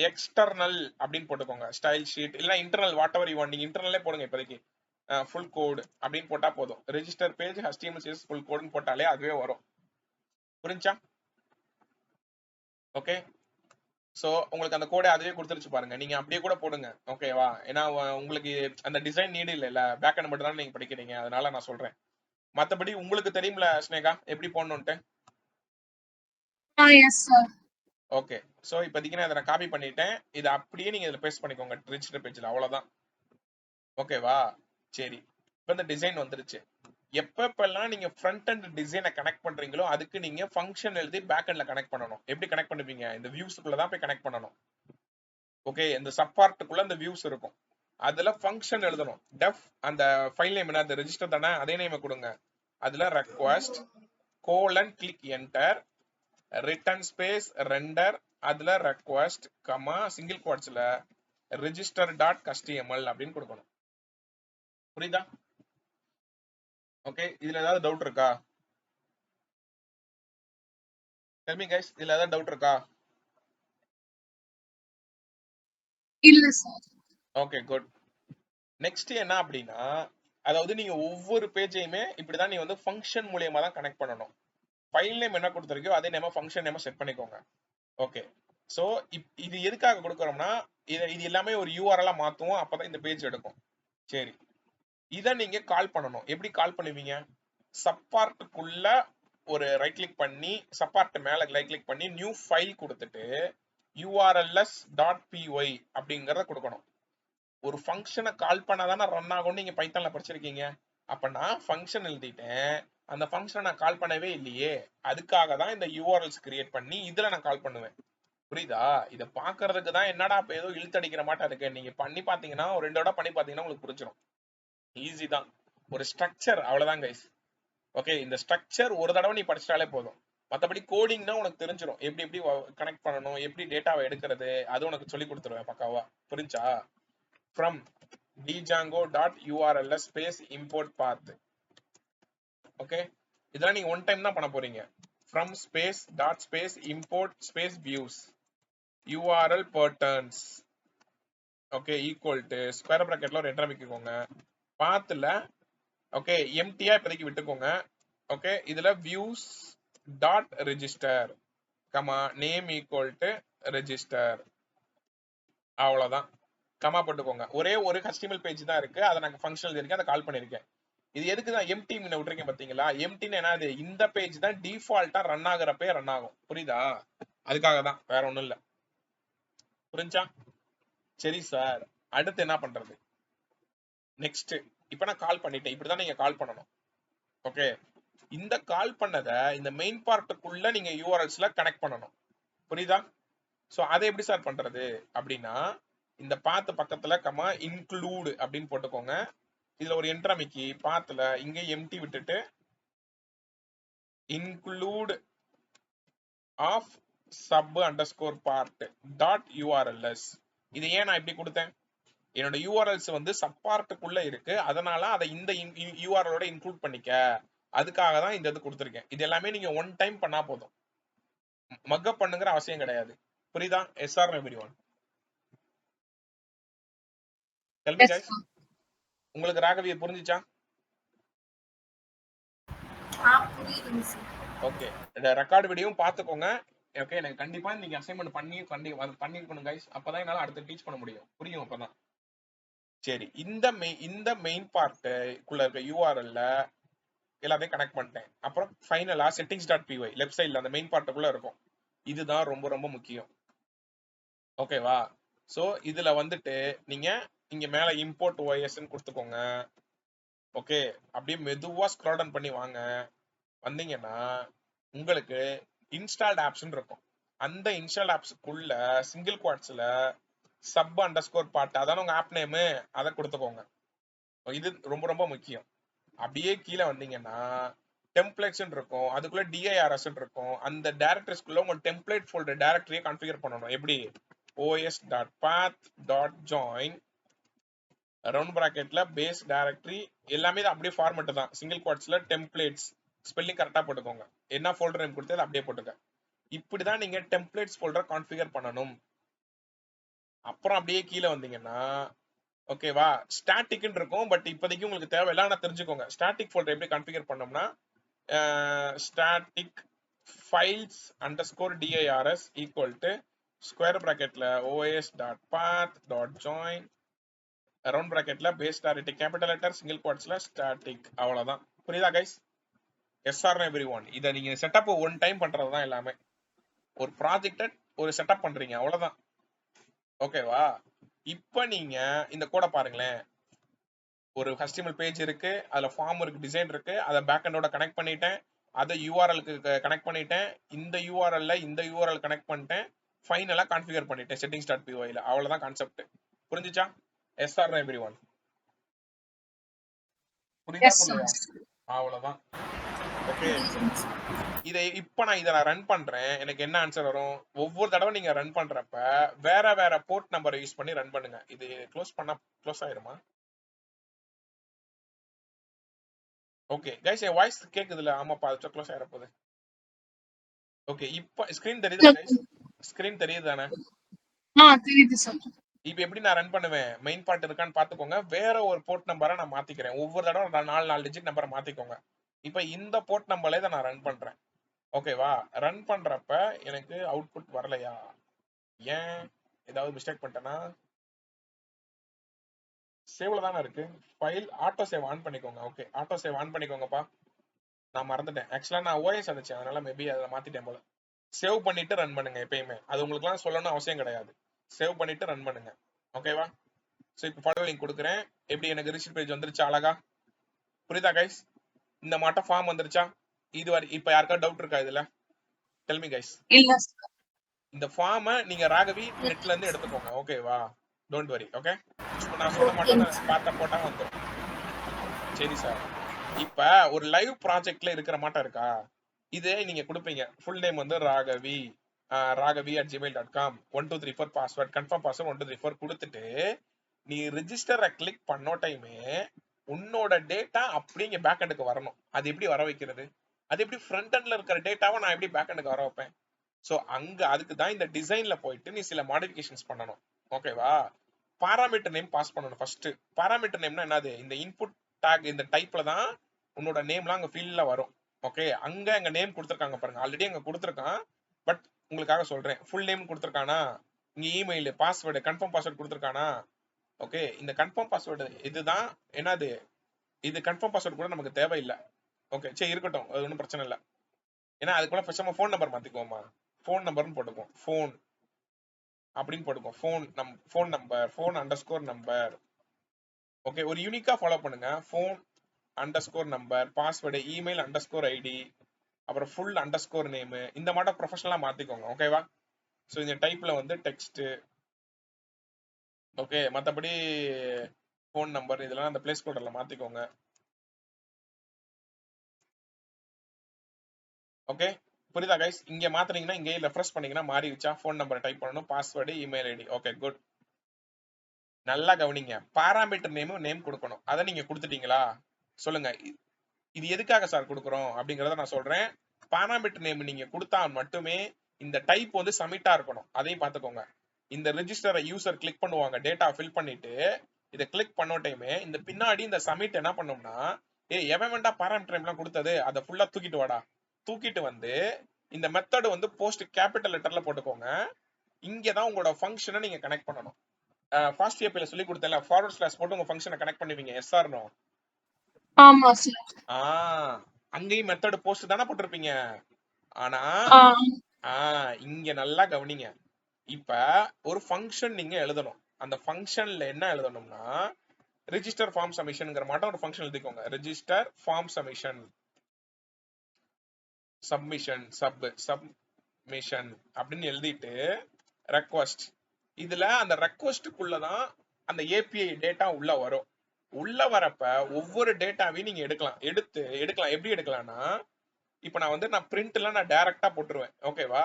external அப்படின்னு போட்டுக்கோங்க. ஸ்டைல் ஷீட் இல்ல internal, whatever you want. நீங்க இன்டர்னலே போடுங்க இப்போதைக்கு. ஃபுல் கோட் அப்படின்னு போட்டா போதும். Register page HTML CSS full கோட்னு போட்டாலே அதுவே வரும். புரிஞ்சா? ஓகே, சோ உங்களுக்கு அந்த கோடை அதுவே கொடுத்துருச்சு பாருங்க. நீங்க அப்படியே கூட போடுங்க. ஓகேவா? ஏன்னா உங்களுக்கு அந்த டிசைன் நீடு இல்ல, பேக் எண்ட் மட்டும் தான் நீங்க படிக்கிறீங்க, அதனால நான் சொல்றேன். மத்தபடி உங்களுக்கு தெரியும்ல ஸ்னேகா எப்படி போடணும்ட்டு? Yes sir. ஓகே, சோ இப்போதைக்கு நான் இதை காப்பி பண்ணிட்டேன். இதை அப்படியே நீங்க இதுல பேஸ்ட் பண்ணிக்கோங்க ரெஜிஸ்டர் பேஜ்ல. அவ்வளவுதான். ஓகேவா? சரி, இப்போ இந்த டிசைன் வந்துருச்சு. எப்பப்பெல்லாம் நீங்க ஃப்ரண்ட் அண்ட் டிசைனை கனெக்ட் பண்றீங்களோ அதுக்கு நீங்க ஃபங்க்ஷன் எழுதி பேக் எண்ட்ல கனெக்ட் பண்ணணும். எப்படி கனெக்ட் பண்ணுவீங்க? இந்த வியூஸ்க்குள்ள தான் போய் கனெக்ட் பண்ணணும். ஓகே, இந்த சப்பார்ட்டுக்குள்ள இந்த வியூஸ் இருக்கும், அதுல ஃபங்க்ஷன் எழுதணும். டெஃப் அந்த ஃபைல் நேம் என்ன? அந்த ரெஜிஸ்டர் தானே, அதே நேம் கொடுங்க. அதுல request colon click enter return space render, அதுல ரெக்வெஸ்ட் கமா சிங்கிள் குவாட்ஸ்ல register.html அப்படின்னு கொடுக்கணும். புரியுதா? ஓகே, இதுல ஏதாவது டவுட் இருக்கா? Tell me guys, இதுல ஏதாவது டவுட் இருக்கா? இல்ல சார். Okay, good. நெக்ஸ்ட் என்ன அப்படின்னா, அதாவது நீங்க ஒவ்வொரு பேஜையுமே இப்படிதான் நீ வந்து ஃபங்க்ஷன் மூலியமா தான் கனெக்ட் பண்ணணும். ஃபைல் நேம் என்ன கொடுத்துருக்கோ அதே நேமா ஃபங்க்ஷன் நேமா செட் பண்ணிக்கோங்க. ஓகே, சோ இது எதுக்காக கொடுக்குறோம்னா இது எல்லாமே ஒரு URL மாத்துவோம், அப்பதான் இந்த பேஜ் எடுக்கும். சரி, இதை நீங்க கால் பண்ணணும். எப்படி கால் பண்ணுவீங்க? சப்பார்ட்டுக்குள்ள ஒரு ரைட் கிளிக் பண்ணி சப்பார்ட் மேல ரைட் கிளிக் பண்ணி நியூ ஃபைல் கொடுத்துட்டு urls.py அப்படிங்கறத கொடுக்கணும். ஒரு ஃபங்க்ஷனை கால் பண்ணாதானே ரன் ஆகும்னு நீங்க பைத்தான்ல படிச்சிருக்கீங்க. அப்ப நான் ஃபங்க்ஷன் எழுதிட்டேன், அந்த ஃபங்க்ஷனை நான் கால் பண்ணவே இல்லையே. அதுக்காக தான் இந்த யூஆர்எல்ஸ் கிரியேட் பண்ணி இதுல நான் கால் பண்ணுவேன். புரியுதா? இதை பாக்குறதுக்கு தான் என்னடா இப்ப ஏதோ இழுத்தடிக்கிற மாட்டா இருக்கு. நீங்க பண்ணி பாத்தீங்கன்னா ஒரு 2 தடவை பண்ணி பாத்தீங்கன்னா உங்களுக்கு புரிஞ்சிடும். ஈஸி தான். ஒரு ஸ்ட்ரக்சர் அவ்வளவுதான் கைஸ். ஓகே, இந்த ஸ்ட்ரக்சர் ஒரு தடவை நீ படிச்சிட்டாலே போதும். மற்றபடி கோடிங்னா உனக்கு தெரிஞ்சிடும். எப்படி எப்படி கனெக்ட் பண்ணணும், எப்படி டேட்டாவை எடுக்கிறது, அது உனக்கு சொல்லி கொடுத்துருவேன் பக்காவா. புரிஞ்சா? From django.urls space import path. Okay, இதெல்லாம் நீங்க ஒன் டைம் தான் பண்ண போறீங்க. from space dot space import space views url patterns. Okay, equal to square பிராக்கெட்ல ஒரு என்டர் வைக்கோங்க. பாத்துல ஓகே எம்டியா இப்போதைக்கு விட்டுக்கோங்க. ஓகே, இதுல views dot register comma name equal to register. அவ்வளவுதான். கமா போட்டுக்கோங்க. ஒரே ஒரு HTML பேஜ் தான் இருக்கு. அதை நாங்க ஃபங்க்ஷனல் இருக்கேன், அதை கால் பண்ணிருக்கேன். இது எதுக்கு தான் எம்டி மீன் விட்டுருக்கேன் பாத்தீங்களா? எம்டின்னு என்னது? இந்த பேஜ் தான் டிஃபால்ட்டா ரன் ஆகுறப்பே ரன் ஆகும். புரியுதா? அதுக்காக தான், வேற ஒண்ணும் இல்ல. புரிஞ்சா? சரி சார், அடுத்து என்ன பண்றது? நெக்ஸ்ட் இப்ப நான் கால் பண்ணிட்டேன். இப்படிதான் நீங்க கால் பண்ணணும். ஓகே, இந்த கால் பண்ணத இந்த மெயின் பார்ட்டுக்குள்ள நீங்க யூஆர்எல்ஸ்ல கனெக்ட் பண்ணணும். புரியுதா? சோ அதை எப்படி சார் பண்றது அப்படின்னா, இந்த பாத்து பக்கத்துல கமா இன்க்ளூட் அப்படின்னு போட்டுக்கோங்க. இதுல ஒரு என்டர் அமைக்கி பாத்துல இங்க எம்டி விட்டுட்டு include of sub underscore part dot URLs. இது ஏன் நான் இப்படி கொடுத்தேன்? என்னோட யூஆர்எல்ஸ் வந்து சப் பார்ட்டுக்குள்ள இருக்கு, அதனால அதை இந்த யூஆர்எலோட இன்க்ளூட் பண்ணிக்க. அதுக்காக தான் இந்த இது கொடுத்துருக்கேன். இது எல்லாமே நீங்க ஒன் டைம் பண்ணா போதும், மக்கப் பண்ணுங்கிற அவசியம் கிடையாது. புரியுதா? Yes or everyone. Tell me Yes, guys. sir. உங்களுக்கு ராகவியை புரிஞ்சுச்சா? புரியுதுங்க சார். ஓகே, இந்த ரெக்கார்டு வீடியோவும் பார்த்துக்கோங்க. ஓகே, எனக்கு கண்டிப்பா நீங்க அசைன்மெண்ட் பண்ணிருக்கணும் கைஸ். அப்பதான் என்னால அடுத்து டீச் பண்ண முடியும். புரியும் அப்பதான். சரி, இந்த மெயின் பார்ட்டுக்குள்ள இருக்க யூஆர்எல்ல எல்லாத்தையும் கனெக்ட் பண்ணிட்டேன். அப்புறம் ஃபைனலா செட்டிங்ஸ் டாட் py லெஃப்ட் சைடுல அந்த மெயின் பார்ட்டுக்குள்ள இருக்கும். இதுதான் ரொம்ப ரொம்ப முக்கியம். ஓகேவா? சோ இதுல வந்துட்டு நீங்க இங்க மேல இம்போர்ட் ஓஎஸ்ன்னு கொடுத்துக்கோங்க. ஓகே, அப்படியே மெதுவா ஸ்க்ரால் டவுன் பண்ணி வாங்க. வந்தீங்கன்னா உங்களுக்கு இன்ஸ்டால்ட் ஆப்ஸ் இருக்கும். அந்த இன்ஸ்டால்ட் ஆப்ஸ்க்குள்ள சிங்கிள் குவாட்ஸ்ல சப் அண்டர்ஸ்கோர் பார்ட், அதான உங்க ஆப் நேம், அதை கொடுத்துக்கோங்க. இது ரொம்ப ரொம்ப முக்கியம். அப்படியே கீழே வந்தீங்கன்னா டெம்ப்ளேட்ஸ் இருக்கும், அதுக்குள்ள டிஐஆர்எஸ் இருக்கும். அந்த டைரக்டரிஸ்க்குள்ள உங்க டெம்ப்ளேட் ஃபோல்டர் டைரக்டரியை கான்ஃபிகர் பண்ணணும். எப்படி? os.path.join ரவுண்ட் பிராக்கெட்ல பேஸ் டைரக்டரி, எல்லாமே அப்படியே ஃபார்மேட் தான். சிங்கிள் குவாட்ஸ்ல டெம்ப்ளேட்ஸ், ஸ்பெல்லிங் கரெக்டா போட்டுக்கோங்க. என்ன ஃபோல்டர் நேம் கொடுத்து அப்படியே போட்டுக்க. இப்படிதான் நீங்க டெம்ப்ளேட்ஸ் ஃபோல்டர் கான்ஃபிகர் பண்ணணும். அப்புறம் அப்படியே கீழே வந்தீங்கன்னா ஓகேவா, ஸ்டாட்டிக்னு இருக்கும். பட் இப்போதைக்கு உங்களுக்கு தேவையில்லை, ஆனா தெரிஞ்சுக்கோங்க. ஸ்டாட்டிக் ஃபோல்டர் எப்படி கான்ஃபிகர் பண்ணோம்னா static files underscore dirs equal to square பிராக்கெட்ல os.path.join ரவுண்ட் பிராக்கெட்ல base directory capital letter single குவாட்ஸ்ல ஸ்டாட்டிக். அவ்வளவுதான். புரியுதா கைஸ்? SR everyone. இதை நீங்க செட்டப் ஒன் டைம் பண்றதுதான் எல்லாமே. ஒரு ப்ராஜெக்ட ஒரு செட்டப் பண்றீங்க, அவ்வளவுதான். ஓகேவா? இப்ப நீங்க இந்த கோடை பாருங்களேன். ஒரு HTML பேஜ் இருக்கு, அதுல ஃபார்ம் இருக்கு, டிசைன் இருக்கு. அதை பேக் எண்டோட கனெக்ட் பண்ணிட்டேன், அதை யூஆர்எல்க்கு கனெக்ட் பண்ணிட்டேன், இந்த யூஆர்எல்ல இந்த யூஆர்எல் கனெக்ட் பண்ணிட்டேன், ஃபைனலா கான்ஃபிகர் பண்ணிட்டேன் செட்டிங்ஸ் டாட் py ல. அவ்வளவுதான் கான்செப்ட். புரிஞ்சுச்சா? Yes or everyone. புரியுதா? Yes, sir. சொல்லுங்க. அவ்வளவுதான். ஓகே, இதை இப்ப நான் இதை ரன் பண்றேன். எனக்கு என்ன ஆன்சர் வரும்? ஒவ்வொரு தடவை நீங்க ரன் பண்றப்ப வேற வேற போர்ட் நம்பரை யூஸ் பண்ணி ரன் பண்ணுங்க. இது க்ளோஸ் பண்ணா க்ளோஸ் ஆயிருமா? ஓகே கைஸ், என் வாய்ஸ் கேக்குதுல? ஆமாப்பா, அது க்ளோஸ் ஆயிர போகுது. ஓகே, இப்ப ஸ்கிரீன் தெரியுதா கைஸ்? ஸ்கிரீன் தெரியுது தானே? தெரியுது சார். இப்ப எப்படி நான் ரன் பண்ணுவேன்? மெயின் பார்ட் இருக்கான்னு பாத்துக்கோங்க. வேற ஒரு போர்ட் நம்பரை நான் மாத்திக்கிறேன். ஒவ்வொரு தடவை 4 டிஜிட் நம்பரை மாத்திக்கோங்க. இப்ப இந்த போர்ட் நம்பர்ல இதை நான் ரன் பண்றேன். ஓகேவா? ரன் பண்றப்ப எனக்கு அவுட்புட் வரலையா? ஏன்? ஏதாவது மிஸ்டேக் பண்ணிட்டேனா? சேவ்ல தானே இருக்கு ஃபைல். ஆட்டோ சேவ் ஆன் பண்ணிக்கோங்க. ஓகே, ஆட்டோ சேவ் ஆன் பண்ணிக்கோங்கப்பா. நான் மறந்துட்டேன். ஆக்சுவலா நான் ஓஎஸ் அடிச்சேன், அதனால மேபி அதை மாத்திட்டேன் போல. சேவ் பண்ணிட்டு ரன் பண்ணுங்க எப்பயுமே. அது உங்களுக்குலாம் சொல்லணும்னு அவசியம் கிடையாது. சேவ் பண்ணிட்டு ரன் பண்ணுங்க. ஓகேவா? ஸோ இப்போ ஃபாலோ லிங்க் கொடுக்குறேன். எப்படி எனக்கு ரிசீட் பேஜ் வந்துருச்சு அழகா? புரியுதா கைஸ்? இந்த மாட்டம் ஃபார்ம் வந்துருச்சா? இது வரை இப்ப யாருக்கா டவுட் இருக்கா இதுல? Del me guys. இல்ல சார். இந்த ஃபார்மை நீங்க ராகவி நெட்ல இருந்து எடுத்துக்கோங்க. ஓகேவா? Don't worry. ஓகே, சும்மா நான் சொல்ல மாட்டேன், ஓகேங்க சார். பார்த்தா போட்டா வந்துடும். சரி சார். இப்ப ஒரு லைவ் ப்ராஜெக்ட்ல இருக்கிற மாட்டம் இருக்கா? இதே நீங்க கொடுப்பீங்க. ஃபுல் நேம் வந்து ராகவி ராகவி@gmail.com 1234 பாஸ்வேர்ட் கன்ஃபார்ம் பாஸ்வேர்ட் 1234 கொடுத்துட்டு நீ ரிஜிஸ்டரை கிளிக் பண்ண டைமே உன்னோட டேட்டா அப்படிங்க பேக் எண்டுக்கு வரணும். அது எப்படி வர வைக்கிறது? அது எப்படி ஃப்ரண்ட் எண்ட்ல இருக்கிற டேட்டாவை நான் எப்படி பேக் எண்டுக்கு வர வைப்பேன்? ஸோ அங்க அதுக்கு தான் இந்த டிசைன்ல போயிட்டு நீ சில மாடிஃபிகேஷன்ஸ் பண்ணணும். ஓகேவா? பாராமீட்டர் நேம் பாஸ் பண்ணணும் ஃபர்ஸ்ட். பாராமீட்டர் நேம்னா என்னது? இந்த இன்புட் டேக் இந்த டைப்ல தான் உன்னோட நேம்லாம் அங்க ஃபீல்ட்ல வரும். ஓகே, அங்க நேம் கொடுத்துருக்காங்க பாருங்க. ஆல்ரெடி அங்க கொடுத்துருக்கான், பட் உங்களுக்காக சொல்றேன். ஃபுல் நேம் கொடுத்துருக்கானா, இங்க இமெயில் பாஸ்வேர்டு கன்ஃபார்ம் பாஸ்வேர்டு கொடுத்துருக்கானா? ஓகே, இந்த கன்ஃபார்ம் பாஸ்வேர்டு இதுதான் என்னது? இது கன்ஃபார்ம் பாஸ்வேர்டு கூட நமக்கு தேவையில்லை. ஓகே, சரி இருக்கட்டும், அது ஒன்றும் பிரச்சனை இல்லை. ஏன்னா அதுக்குள்ள பேசாம ஃபோன் நம்பர் மாத்திக்குவோமா? ஃபோன் நம்பர்னு போட்டுக்குவோம். ஃபோன் அப்படின்னு போட்டுக்குவோம். Phone number, phone underscore number. Okay, ஒரு யூனிக்கா ஃபாலோ பண்ணுங்க. Phone underscore number, password, email underscore ID, அப்புறம் ஃபுல் அண்டர்ஸ்கோர் நேம். இந்த மாதிரி ப்ரொஃபஷனலா மாத்திக்கோங்க. ஓகேவா? ஸோ இந்த டைப்ல வந்து டெக்ஸ்ட். ஓகே, மற்றபடி ஃபோன் நம்பர் இதெல்லாம் அந்த பிளேஸ் கோடர்ல மாத்திக்கோங்க. ஓகே, புரியுதா கைஸ்? இங்க மாத்துறீங்கன்னா இங்கே ரெஃப்ரெஷ் பண்ணீங்கன்னா மாறிடுச்சா? ஃபோன் நம்பர் டைப் பண்ணணும், password, email ID. Okay, good. நல்லா கவனிங்க. பாராமீட்டர் நேம் கொடுக்கணும். அதை நீங்க கொடுத்துட்டீங்களா? சொல்லுங்க. இது எதுக்காக சார் கொடுக்குறோம் அப்படிங்கறத நான் சொல்றேன். பாராமீட்டர் நேம் நீங்க கொடுத்தா மட்டுமே இந்த டைப் வந்து சப்மிட்டா இருக்கணும். அதையும் பார்த்துக்கோங்க. இந்த ரெஜிஸ்டரை யூசர் கிளிக் பண்ணுவாங்க, டேட்டா ஃபில் பண்ணிட்டு இதை கிளிக் பண்ண டைமே இந்த பின்னாடி இந்த சப்மிட் என்ன பண்ணோம்னா, எவன் வேண்டா பாராமீட்டர் நேம்லாம் கொடுத்தது அதை ஃபுல்லா தூக்கிட்டு வாடா. தூக்கிட்டு வந்து இந்த மெத்தட் வந்து போஸ்ட் கேபிட்டல் லெட்டர்ல போட்டுக்கோங்க. இங்கதான் உங்களோட ஃபங்க்ஷனை நீங்க கனெக்ட் பண்ணணும். ஃபாஸ்ட் ஏபில சொல்லி கொடுத்தேன்ல, ஃபார்வர்ட் ஸ்லாஷ் போட்டு உங்க ஃபங்க்ஷனை கனெக்ட் பண்ணுவீங்க. Yes or no? ஆமா சார். அங்கேயும் மெத்தட் போஸ்ட் தானே போட்டிருப்பீங்க. ஆனா இங்க நல்லா கவனிங்க. இப்ப ஒரு ஃபங்க்ஷன் நீங்க எழுதணும். அந்த ஃபங்க்ஷன்ல என்ன எழுதணும்னா, ரெஜிஸ்டர் ஃபார்ம் சப்மிஷன்ங்கிற மாட்டம் ஒரு ஃபங்க்ஷன் எழுதிக்கோங்க. ரெஜிஸ்டர் ஃபார்ம் சப்மிஷன் அப்படின்னு எழுதிட்டு ரெக்வஸ்ட். இதுல அந்த ரெக்வஸ்டுக்குள்ளதான் அந்த ஏபிஐ டேட்டா உள்ள வரும். உள்ள வரப்ப ஒவ்வொரு டேட்டாவையும் நீங்க எடுக்கலாம். எப்படி எடுக்கலாம்னா, இப்ப நான் பிரிண்ட்ல நான் டைரக்டா போட்டுருவேன். ஓகேவா?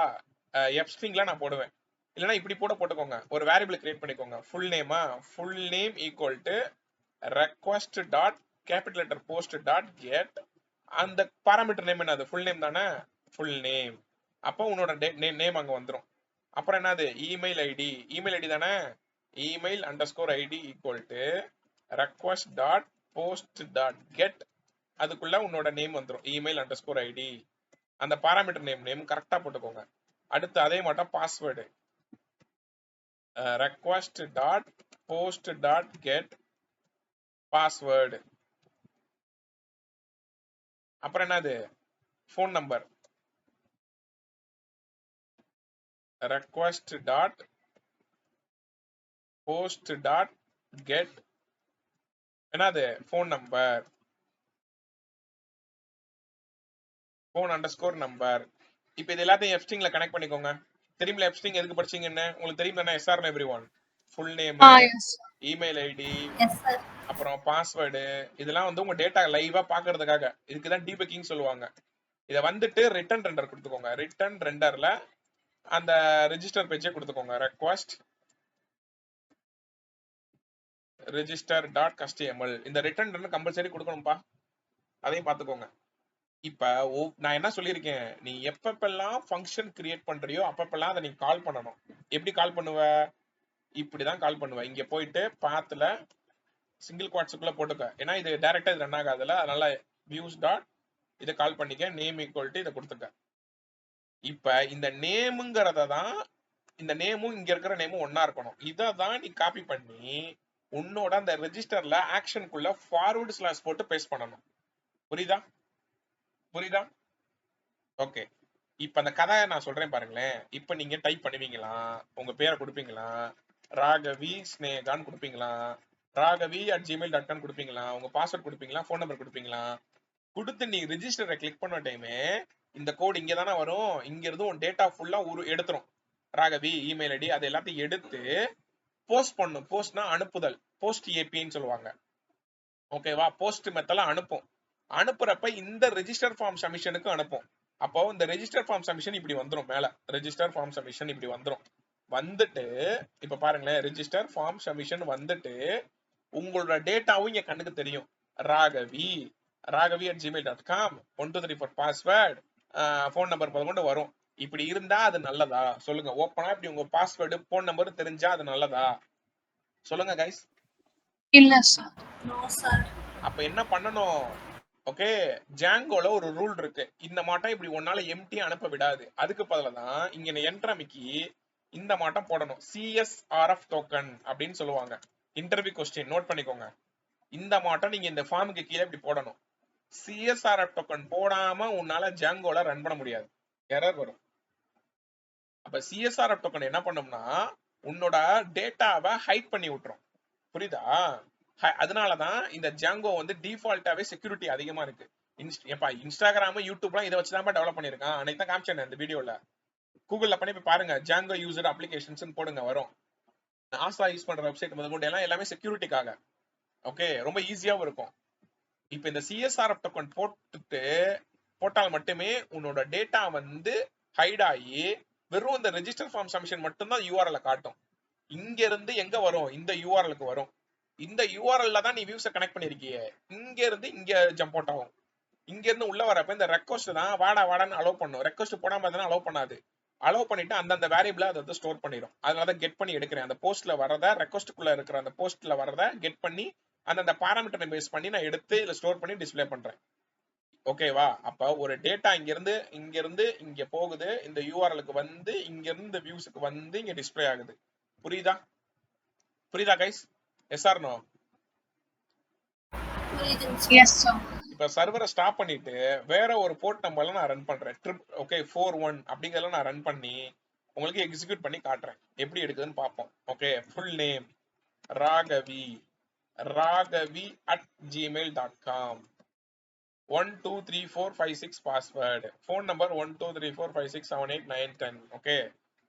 எஃப்ஸ்ட்ரிங்ல நான் போடுவேன். இல்லைன்னா இப்படி போட்டுக்கோங்க. ஒரு வேரியபிள் கிரியேட் பண்ணிக்கோங்க. Full name equal to request dot capital letter post dot get. அந்த பாராமீட்டர் நேம் என்னது? ஃபுல் நேம் தானே? Full name. அப்போ உன்னோட நேம் அங்க வந்துடும். அப்புறம் என்னது? இமெயில் ஐடி தானே? Email underscore ID equal to request dot post dot get. அதுக்குள்ள உன்னோட நேம் வந்துடும், இமெயில் அண்டர்ஸ்கோர் ஐடி. அந்த பாராமீட்டர் நேம் கரெக்டா போட்டுக்கோங்க. அடுத்து அதே மட்டும் password request dot post dot get password. அப்புறம் என்னது? Phone number request dot post dot get என்னது? Phone number, phone underscore number. இப்போ இது எல்லாத்தையும் எஃப்ஸ்ட்ரிங்ல கனெக்ட் பண்ணிக்கோங்க. தெரியுமில்ல எஃப்ஸ்ட்ரிங் எதுக்கு படிச்சீங்கன்னு? உங்களுக்கு தெரியும் தானே? Yes or everyone. Full name, email ID, அப்புறம் பாஸ்வேர்டு, இதெல்லாம் வந்து உங்க டேட்டா லைவா பாக்குறதுக்காக. இதுக்குதான் டீபக்கிங் சொல்லுவாங்க. இதை வந்துட்டு ரிட்டர்ன் ரெண்டர் கொடுத்துக்கோங்க. ரிட்டர்ன் ரெண்டர்ல அந்த ரெஜிஸ்டர் பேஜே கொடுத்துக்கோங்க. Request register dot customer. இந்த ரிட்டர்ன் ரெண்டர் கம்பல்சரி கொடுக்கணும்பா, அதையும் பார்த்துக்கோங்க. இப்ப நான் என்ன சொல்லியிருக்கேன், நீ எப்பப்பெல்லாம் ஃபங்க்ஷன் கிரியேட் பண்றியோ அப்பப்பெல்லாம் அதை நீ கால் பண்ணணும். எப்படி கால் பண்ணுவ? இப்படிதான் கால் பண்ணுவ. இங்க போயிட்டு பாத்துல சிங்கிள் குவாட்ஸுக்குள்ள போட்டுக்க. ஏன்னா இது டைரக்டா இது ரன் ஆகாதுல, அதனால வியூஸ் டாட் இதை கால் பண்ணிக்க. நேம் ஈக்குவல் டு இதை கொடுத்துக்க. இப்ப இந்த நேமுங்கிறத தான், இந்த நேமும் இங்க இருக்கிற நேமும் ஒன்னா இருக்கணும். இதை தான் நீ காப்பி பண்ணி உன்னோட அந்த ரெஜிஸ்டர்ல ஆக்ஷனுக்குள்ள ஃபார்வர்ட் ஸ்லாஷ் போட்டு பேஸ்ட் பண்ணணும். புரியுதா? ஓகே, இப்ப அந்த கதை நான் சொல்றேன் பாருங்களேன். இப்ப நீங்க டைப் பண்ணுவீங்களா? உங்க பேரை கொடுப்பீங்களா? ராகவி ஸ்னேகான்னு கொடுப்பீங்களா? ராகவி@gmail.com கொடுப்பீங்களா? உங்க பாஸ்வேர்ட் கொடுப்பீங்களா? ஃபோன் நம்பர் கொடுப்பீங்களா? கொடுத்து நீ ரிஜிஸ்டரை கிளிக் பண்ண டைமே இந்த கோட் இங்க தானே வரும், இங்க இருந்து உன் டேட்டா ஃபுல்லா எடுத்துரும். ராகவி இமெயில் ஐடி அது எல்லாத்தையும் எடுத்து போஸ்ட் பண்ணும். போஸ்ட்னா அனுப்புதல், போஸ்ட் ஏபின்னு சொல்லுவாங்க. ஓகேவா? போஸ்ட் மெத்தட்ல அனுப்பும். அனுப்புறப்ப இந்த ரெஜிஸ்டர் ஃபார்ம் சப்மிஷனுக்கு அனுப்பும். அப்போ இந்த ரெஜிஸ்டர் ஃபார்ம் சப்மிஷன் இப்படி வந்துரும். மேல ரெஜிஸ்டர் ஃபார்ம் சப்மிஷன் இப்படி வந்துரும். வந்துட்டு இப்ப பாருங்களேன், ரெஜிஸ்டர் ஃபார்ம் சப்மிஷன் வந்துட்டு உங்களோட டேட்டாவும் இங்க கண்ணுக்கு தெரியும். ராகவி@gmail.com 1234 பாஸ்வேர்டு, ஃபோன் நம்பர் கொண்டு வரும். இப்படி இருந்தா அது நல்லதா சொல்லுங்க? ஓப்பனா இப்படி உங்க பாஸ்வேர்டு ஃபோன் நம்பர் தெரிஞ்சா அது நல்லதா சொல்லுங்க கைஸ்? இல்ல சார். No sir. அப்ப என்ன பண்ணணும்? ஓகே, ஜாங்கோல ஒரு ரூல் இருக்கு. இந்த மாட்டம் இப்படி ஒன்னால எம்டி அனுப்ப விடாது. அதுக்கு பதிலா தான் இங்க என்ட்ரமிக்கு இந்த மாட்டம் போடணும். CSRF டோக்கன் அப்படின்னு சொல்லுவாங்க. இன்டர்வியூ கொஸ்டின் நோட் பண்ணிக்கோங்க. இந்த மாட்டம் நீங்க இந்த ஃபார்முக்கு கீழே இப்படி போடணும். CSRF டோக்கன் போடாம உன்னால ஜாங்கோல ரன் பண்ண முடியாது, எரர் வரும். அப்ப CSRF டோக்கன் என்ன பண்ணும்னா உன்னோட டேட்டாவை ஹைட் பண்ணி விட்டுரும். புரியுதா? அதனாலதான் இந்த ஜாங்கோ வந்து டிஃபால்ட்டாவே செக்யூரிட்டி அதிகமா இருக்கு. இன்ஸ்டாகிராம் யூடியூப்லாம் இதை வச்சுதான் டெவலப் பண்ணிருக்கான். அன்னைக்கு தான் காமிச்சேன் இந்த வீடியோல. கூகுள்ல பண்ணி போய் பாருங்க, ஜாங்கோ யூசர் அப்ளிகேஷன்ஸ் போடுங்க, வரும். நாசா யூஸ் பண்ற வெப்சைட் முதல் எல்லாம் எல்லாமே செக்யூரிட்டிக்காக. ஓகே, ரொம்ப ஈஸியாவும் இருக்கும். இப்ப இந்த CSRF டோக்கன் போட்டால் மட்டுமே உன்னோட டேட்டா வந்து ஹைட் ஆகி வெறும் இந்த ரெஜிஸ்டர் ஃபார்ம் சப்மிஷன் மட்டும்தான் URL காட்டும். இங்க இருந்து எங்க வரும்? இந்த URLக்கு வரும். இந்த URLல தான் நீ வியூஸை கனெக்ட் பண்ணிருக்கிய. இங்க இருந்து இங்க ஜம்ப் அவுட் ஆகும். இங்க இருந்து உள்ள வரப்ப இந்த ரெக்வஸ்ட் தான் வாடான்னு அலோவ் பண்ணும். ரெக்வஸ்ட் போடாம இருந்தா அலோவ் பண்ணாது. அலோவ் பண்ணிட்டு அந்தந்த வேரியபிள அதை வந்து ஸ்டோர் பண்ணிடும். அதனாலதான் கெட் பண்ணி எடுக்கிறேன். அந்த போஸ்ட்ல வரத, ரெக்வஸ்ட்டுக்குள்ள இருக்கிற அந்த போஸ்ட்ல வரத கெட் பண்ணி அந்தந்த பாராமீட்டரை பேஸ் பண்ணி நான் எடுத்து இதுல ஸ்டோர் பண்ணி டிஸ்பிளே பண்றேன். ஓகேவா? அப்ப ஒரு டேட்டா இங்க இருந்து இங்க போகுது, இந்த URLக்கு வந்து இங்க இருந்து வியூஸ்க்கு வந்து இங்க டிஸ்பிளே ஆகுது. புரியுதா guys? Yes or no? Yes sir. இப்ப சர்வரை ஸ்டாப் பண்ணிட்டு வேற ஒரு போர்ட் நம்பர்ல நான் ரன் பண்றேன். ஓகே 41 அப்படிங்கறத நான் ரன் பண்ணி உங்களுக்கு எக்ஸிக்யூட் பண்ணி காட்டுறேன். எப்படி எடுக்குதுன்னு பார்ப்போம். ஓகே, ஃபுல் நேம் ராகவி@gmail.com 123456 password, phone number 12345678910910. Okay,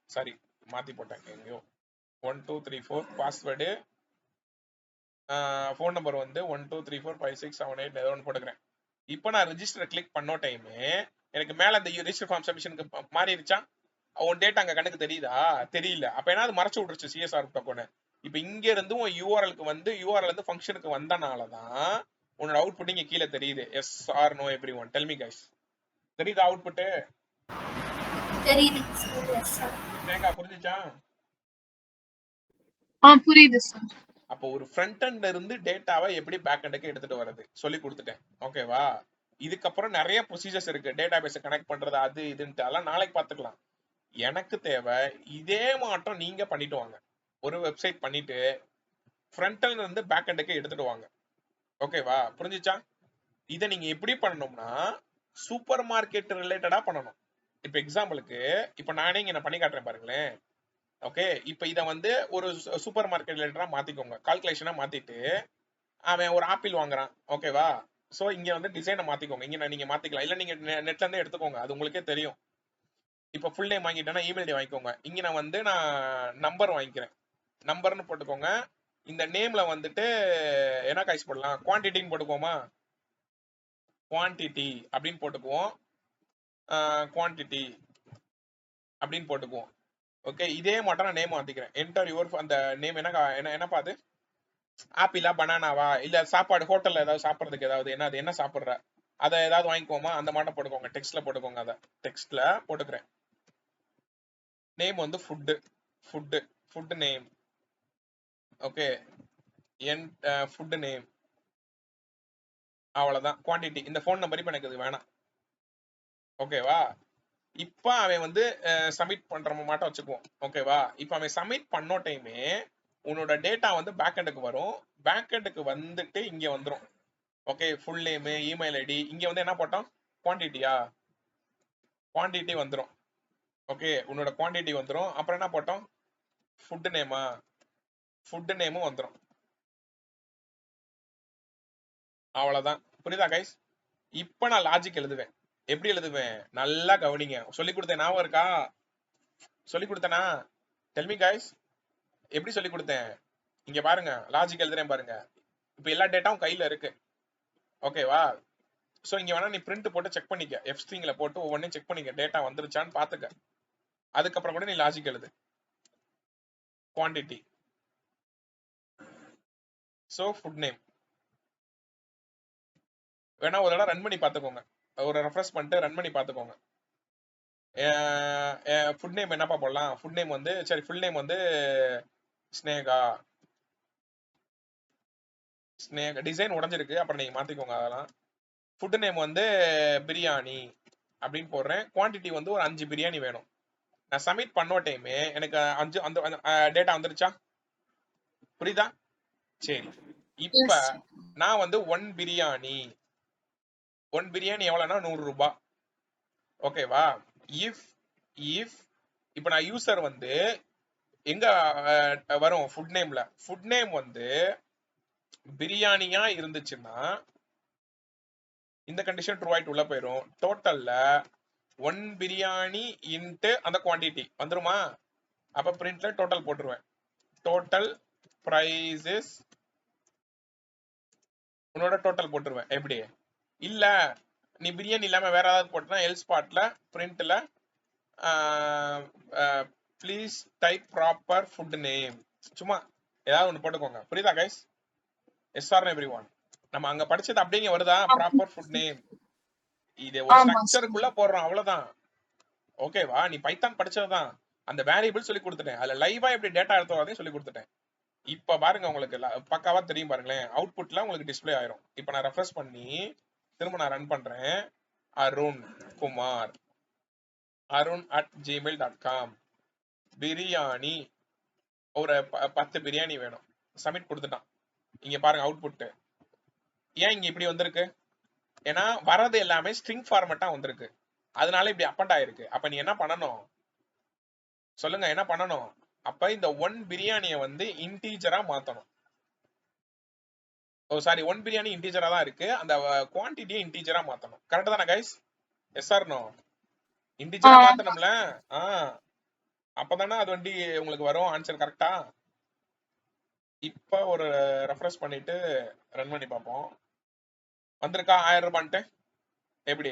sorry மாத்தி போட்டேன் எங்கேயோ. 1234 பாஸ்வேர்டு, ஃபோன் நம்பர் வந்து 12345678 ஏதோ ஒன்று போட்டுக்கிறேன். இப்போ நான் ரெஜிஸ்டர் கிளிக் பண்ண டைம் எனக்கு மேல அந்த ரெஜிஸ்டர் ஃபார்ம் சப்மிஷனுக்கு மாறிடுச்சா? உன் டேட்டா அங்க கணக்கு தெரியுதா? தெரியல. அப்ப என்ன அது மறைச்சு விட்டுருச்சு CSRF டோக்கன். இப்ப இங்க இருந்து உன் URLக்கு வந்து URL இருந்து ஃபங்க்ஷனுக்கு வந்தனாலதான் உன்னோட அவுட்புட் இங்க கீழே தெரியுது. Yes or no everyone? Tell me guys. தெரியுதா அவுட்புட்? தெரியுது. புரிஞ்சுச்சா? புரியுது சார். அப்போ ஒரு ஃப்ரண்ட் எண்ட்ல இருந்து டேட்டாவை எப்படி பேக் எண்டுக்கு எடுத்துட்டு வர்றது சொல்லி கொடுத்துட்டேன். ஓகேவா? இதுக்கப்புறம் நிறைய ப்ரொசீஜர்ஸ் இருக்கு. டேட்டா பேஸை கனெக்ட் பண்றது அது இதுன்ட்டு அதெல்லாம் நாளைக்கு பார்த்துக்கலாம். எனக்கு தேவை இதே மாற்றம் நீங்க பண்ணிட்டு வாங்க. ஒரு வெப்சைட் பண்ணிட்டு ஃப்ரண்ட் எண்ட்ல இருந்து பேக் எண்டுக்கு எடுத்துட்டு வாங்க. ஓகேவா? புரிஞ்சுச்சா? இதை நீங்க எப்படி பண்ணணும்னா சூப்பர் மார்க்கெட் ரிலேட்டடா பண்ணணும். இப்ப எக்ஸாம்பிளுக்கு இப்ப நானே இங்க நான் பண்ணி காட்டுறேன் பாருங்களேன். ஓகே, இப்ப இத வந்து ஒரு சூப்பர் மார்க்கெட் ரிலேட்டடா மாத்திக்கோங்க. கால்குலேஷனா மாத்திட்டு அவன் ஒரு ஆப்பிள் வாங்குறான். ஓகேவா? சோ இங்க வந்து டிசைனை மாத்திக்கோங்க. இங்க நீங்க மாத்திக்கலாம், இல்ல நீங்க நெட்ல இருந்தே எடுத்துக்கோங்க, அது உங்களுக்கே தெரியும். இப்ப ஃபுல் நேம் வாங்கிட்டேன்னா இமெயில் ஐடி வாங்கிக்கோங்க. இங்க நான் வந்து நம்பர் வாங்கிக்கிறேன். நம்பர்னு போட்டுக்கோங்க. இந்த நேம்ல வந்துட்டு என்ன கைஸ் போடலாம்? குவான்டிட்டின்னு போட்டுக்கோமா? குவான்டிட்டி அப்படின்னு போட்டுக்குவோம். குவான்டிட்டி அப்படின்னு போட்டுக்குவோம். ஓகே, இதே மட்டும் நான் நேம் மாத்திக்கிறேன். என்டர் யுவர் அந்த நேம் என்னப்பா அது? ஆப்பிளா பனானாவா இல்ல சாப்பாடு ஹோட்டல்ல ஏதாவது சாப்பிட்றதுக்கு ஏதாவது என்ன சாப்பிட்ற அதை ஏதாவது வாங்கிக்கோமா? அந்த மாட்டம் போட்டுக்கோங்க. டெக்ஸ்ட்ல போட்டுக்கோங்க. அதை டெக்ஸ்ட்ல போட்டுக்கிறேன். நேம் வந்து food name. Okay, food name அவ்வளவுதான். குவான்டிட்டி இந்த ஃபோன் நம்பர் இப்ப எனக்கு இது வேணாம். ஓகேவா? இப்ப அவன் வந்து சப்மிட் பண்ற மாட்டம் வச்சுக்குவோம். ஓகேவா? இப்ப அவன் சப்மிட் பண்ண டைமே உன்னோட டேட்டா வந்து பேக் எண்டுக்கு வரும். பேக் எண்டுக்கு வந்துட்டு இங்க வந்துரும். Okay, full name, email ID. இங்க வந்து என்ன போட்டோம்? குவான்டிட்டி வந்துரும். ஓகே, உன்னோட குவான்டிட்டி வந்துரும். அப்புறம் என்ன போட்டோம்? ஃபுட் நேமும் வந்துரும். அவ்வளவுதான். புரியுதா கைஸ்? இப்ப நான் லாஜிக் எழுதுவேன். எப்படி எழுதுவேன்? நல்லா கவனிங்க. சொல்லி கொடுத்தேன், ஞாபகம் இருக்கா? சொல்லி கொடுத்தேனா? டெல் மீ கைஸ், எப்படி சொல்லி கொடுத்தேன்? இங்க பாருங்க, லாஜிக் எழுதுறேன் பாருங்க. இப்ப எல்லா டேட்டாவும் கையில இருக்கு, ஓகேவா? சோ இங்க வேணா நீ பிரிண்ட் போட்டு செக் பண்ணிக்க, எஃப் ஸ்ட்ரிங்ல போட்டு ஒவ்வொன்றையும் செக் பண்ணிக்க, டேட்டா வந்துருச்சான்னு பாத்துக்க. அதுக்கப்புறம் கூட நீ லாஜிக் எழுது. குவாண்டிட்டி, சோ ஃபுட் நேம் வேணா ஒரு தடவை ரன் பண்ணி பாத்துக்கோங்க, ஒரு ரெஃப்ரெஷ் பண்ணிட்டு ரன் பண்ணி பாத்துக்கோங்க. ஃபுட் நேம் என்னப்பா போடலாம்? ஃபுட் நேம் வந்து சரி, ஃபுல் நேம் வந்து ஸ்னேகா. ஸ்னேகா டிசைன் உடஞ்சிருக்கு, அப்புறம் நீங்க மாத்திக்கோங்க அதெல்லாம். ஃபுட் நேம் வந்து பிரியாணி அப்படின்னு போடுறேன். குவான்டிட்டி வந்து ஒரு 5 பிரியாணி வேணும். நான் சப்மிட் பண்ண டைமே எனக்கு 5 அந்த டேட்டா வந்துருச்சா? புரியுதா? சரி, இப்ப Yes, sir. நான் வந்து 1 பிரியாணி எவ்வளவுனா 100 ரூபாய், ஓகேவா? இஃப் இஃப் இப்ப நான் யூசர் வந்து எங்க வரும்? ஃபுட் நேம்ல. ஃபுட் நேம் வந்து பிரியாணியா இருந்துச்சுன்னா இந்த கண்டிஷன் ட்ரூ ஆயிட்டு உள்ள போயிடும். டோட்டல்ல 1 பிரியாணி இன்ட்டு அந்த குவான்டிட்டி வந்துருமா? அப்ப பிரிண்ட்ல டோட்டல் போட்டுருவேன். டோட்டல் பிரைஸ் உன்னோட டோட்டல் போட்டுருவேன். எப்படி? இல்ல நீ பிரியாணி இல்லாம வேற ஏதாவது போட்டா எல்ஸ் பார்ட்ல பிரிண்ட்ல please type proper full name, சும்மா ஏதாவது ஒன்று போட்டுக்கோங்க. புரியுதா கைஸ்? எஸ்ஆர் எவ்ரிஒன், நம்ம அங்க படிச்சது அப்படிங்க வருதா? Proper full name. இது ஒரு ஆமா sir. ஸ்ட்ரக்சருக்குள்ள போடுறோம், அவ்வளவுதான். ஓகேவா? நீ பைத்தான் படிச்சதுதான். அந்த வேரியபிள் சொல்லி கொடுத்துட்டேன், அதுல லைவா எப்படி டேட்டா எடுத்து வரதையும் சொல்லி கொடுத்துட்டேன். இப்ப பாருங்க, உங்களுக்கு பக்காவா தெரியும் பாருங்களேன். அவுட்புட்ல உங்களுக்கு டிஸ்ப்ளே ஆயிரும். இப்ப நான் ரெஃப்ரெஷ் பண்ணி திரும்ப நான் ரன் பண்றேன். arun@gmail.com பிரியாணி ஒரு 10 பிரியாணி வேணும். சப்மிட் கொடுத்துட்டான். இங்க பாருங்க அவுட்புட். ஏன் இங்க இப்படி வந்திருக்கு? ஏன்னா வரது எல்லாமே ஸ்ட்ரிங் ஃபார்மேட்டா வந்திருக்கு, அதனால இப்படி அப்பண்ட் ஆயிருக்கு. அப்ப நீ என்ன பண்ணணும் சொல்லுங்க? என்ன பண்ணணும்? அப்ப இந்த 1 பிரியாணியை வந்து இன்டீஜரா மாத்தணும். ஓ சாரி, 1 பிரியாணி இன்டீஜரா தான் இருக்கு, அந்த குவான்டிட்டியை இன்டீஜரா மாத்தணும். கரெக்ட் தானே கைஸ்? Yes or no? இன்டீஜரா மாத்தணும்ல. அப்பதானே அது வண்டி உங்களுக்கு வரும் ஆன்சர் கரெக்டா? இப்ப ஒரு ரெஃப்ரெஷ் பண்ணிட்டு ரன் பண்ணி பார்ப்போம். வந்திருக்கா 1000 ரூபான்ட்டு? எப்படி?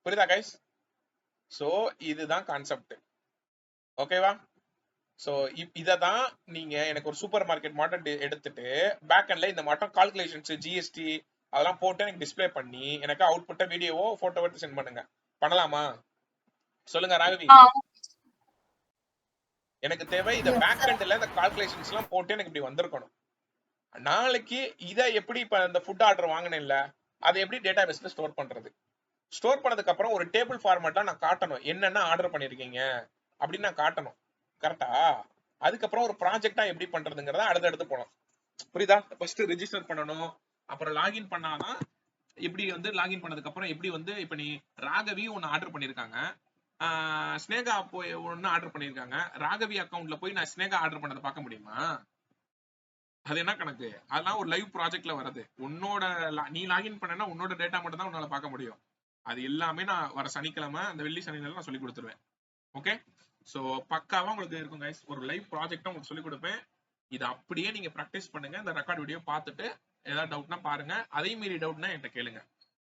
புரியுதா கைஸ்? சோ இதுதான் கான்செப்ட், ஓகேவா? சோ இததான் நீங்க எனக்கு ஒரு சூப்பர் மார்க்கெட் மாடல் எடுத்துட்டு பேக் எண்ட்ல இந்த மட்டும் கால்குலேஷன்ஸ் ஜிஎஸ்டி அதெல்லாம் போட்டு எனக்கு டிஸ்ப்ளே பண்ணி எனக்கு அவுட்புட்ட வீடியோவோ போட்டோ எடுத்து சென்ட் பண்ணுங்க. பண்ணலாமா? சொல்லுங்க ராகவி. எனக்கு தேவை இத பேக் எண்ட்ல இந்த கால்குலேஷன்ஸ் எல்லாம் போட்டு எனக்கு இப்படி வந்திருக்கணும். நாளைக்கு இதை எப்படி இப்ப இந்த ஃபுட் ஆர்டர் வாங்கினேன்ல, அதை எப்படி டேட்டா பேஸ்ல ஸ்டோர் பண்றது? ஸ்டோர் பண்ணதுக்கு அப்புறம் ஒரு டேபிள் ஃபார்மேட்ல நான் காட்டணும் என்னென்ன ஆர்டர் பண்ணிருக்கீங்க அப்படின்னு நான் காட்டணும். கரெக்டா? அதுக்கப்புறம் ஒரு ப்ராஜெக்டா எப்படி பண்றதுங்கிறத அடுத்தடுத்து போலாம். புரியுதா? ஃபர்ஸ்ட் ரெஜிஸ்டர் பண்ணணும், அப்புறம் லாகின் பண்ணாதான் எப்படி வந்து லாகின் பண்ணதுக்கு அப்புறம் எப்படி வந்து இப்ப நீ ராகவி ஒன்னு ஆர்டர் பண்ணிருக்காங்க, ஸ்னேகா போய் ஒன்னு ஆர்டர் பண்ணிருக்காங்க. ராகவி அக்கவுண்ட்ல போய் நான் ஸ்னேகா ஆர்டர் பண்ணதை பார்க்க முடியுமா? அது என்ன கணக்கு? அதெல்லாம் ஒரு லைவ் ப்ராஜெக்ட்ல வருது. உன்னோட நீ லாகின் பண்ணனா உன்னோட டேட்டா மட்டும் தான் உன்னால பார்க்க முடியும். அது எல்லாமே நான் வர சனிக்கிழமை அந்த வெள்ளி சனிக்கிழமை நான் சொல்லி கொடுத்துருவேன். ஓகே, சோ பக்காவா உங்களுக்கு இருக்கும் கைஸ். ஒரு லைவ் ப்ராஜெக்டா உங்களுக்கு சொல்லி கொடுப்பேன். இது அப்படியே நீங்க ப்ராக்டிஸ் பண்ணுங்க. இந்த ரெக்கார்ட் வீடியோ பார்த்துட்டு ஏதாவது டவுட்னா பாருங்க, அதே மீறி டவுட்னா என்கிட்ட கேளுங்க.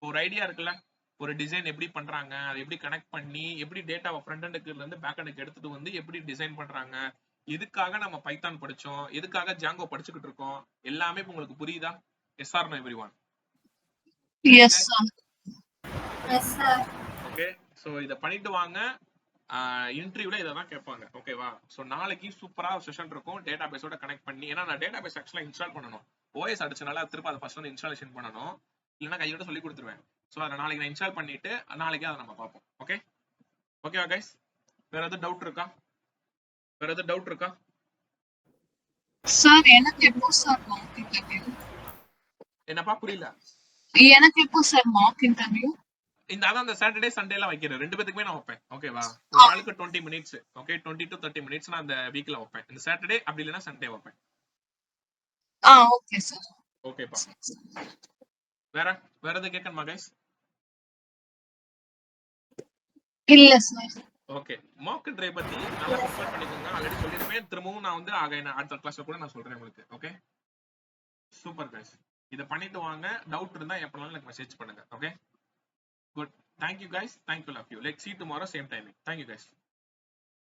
ஒரு ஐடியா இருக்குல்ல, ஒரு டிசைன் எப்படி பண்றாங்க, அதை எப்படி கனெக்ட் பண்ணி எப்படி டேட்டாவை ஃப்ரண்ட் எண்டுக்கு இருந்து பேக் எண்டுக்கு எடுத்துட்டு வந்து எப்படி டிசைன் பண்றாங்க, எதுக்காக நம்ம பைத்தான் படிச்சோம், எதுக்காக ஜாங்கோ படிச்சுக்கிட்டு இருக்கோம், எல்லாமே உங்களுக்கு புரியுதா? Yes or no everyone? Yes sir. Yes, sir. Okay, so இத பண்ணிட்டு வாங்க. இன்டர்வியூல இதை தான் கேட்பாங்க, ஓகேவா? சோ நாளைக்கு சூப்பரா ஒரு செஷன் இருக்கும் டேட்டா பேஸோட கனெக்ட் பண்ணி. ஏன்னா நான் டேட்டா பேஸ் ஆக்சுவலா இன்ஸ்டால் பண்ணணும். ஓஎஸ் அடிச்சனால திரும்ப அதை ஃபர்ஸ்ட் வந்து இன்ஸ்டாலேஷன் பண்ணணும், இல்லைன்னா கையோட சொல்லி கொடுத்துருவேன். சோ அதை நாளைக்கு நான் இன்ஸ்டால் பண்ணிட்டு நாளைக்கு அதை நம்ம பார்ப்போம். ஓகே, ஓகேவா கைஸ்? வேற எதுவும் டவுட் இருக்கா? Sir, எனக்கு எப்போ சார் மார்க் இன்டர்வியூ? என்னப்பா புரியல? எனக்கு எப்போ சார் மார்க் இன்டர்வியூ? இந்த அதான் இந்த சாட்டர்டே சண்டேல வைக்கிறேன், 2 பேத்துக்குமே நான் வைப்பேன். ஓகேவா? ஒரு நாளுக்கு 20 மினிட்ஸ். ஓகே, 20 to 30 மினிட்ஸ் நான் அந்த வீக்ல வைப்பேன். இந்த சாட்டர்டே அப்படி இல்லைன்னா சண்டே வைப்பேன். Okay sir. ஓகேப்பா. வேற எது கேட்கணுமா கைஸ்? இல்ல சார். ஓகே, மார்க் ட்ரை பத்தி நல்லா ப்ரிப்பேர் பண்ணிக்கோங்க. ஆல்ரெடி சொல்லிருப்பேன், திரும்பவும் நான் வந்து அடுத்த கிளாஸ்ல கூட நான் சொல்றேன் உங்களுக்கு. Okay, super guys. இத பண்ணிட்டு வாங்க. டவுட் இருந்தா எப்பனாலும் எனக்கு மெசேஜ் பண்ணுங்க. Okay, good. Thank you guys. Thank you, love you. Let's see tomorrow same timing. Thank you guys.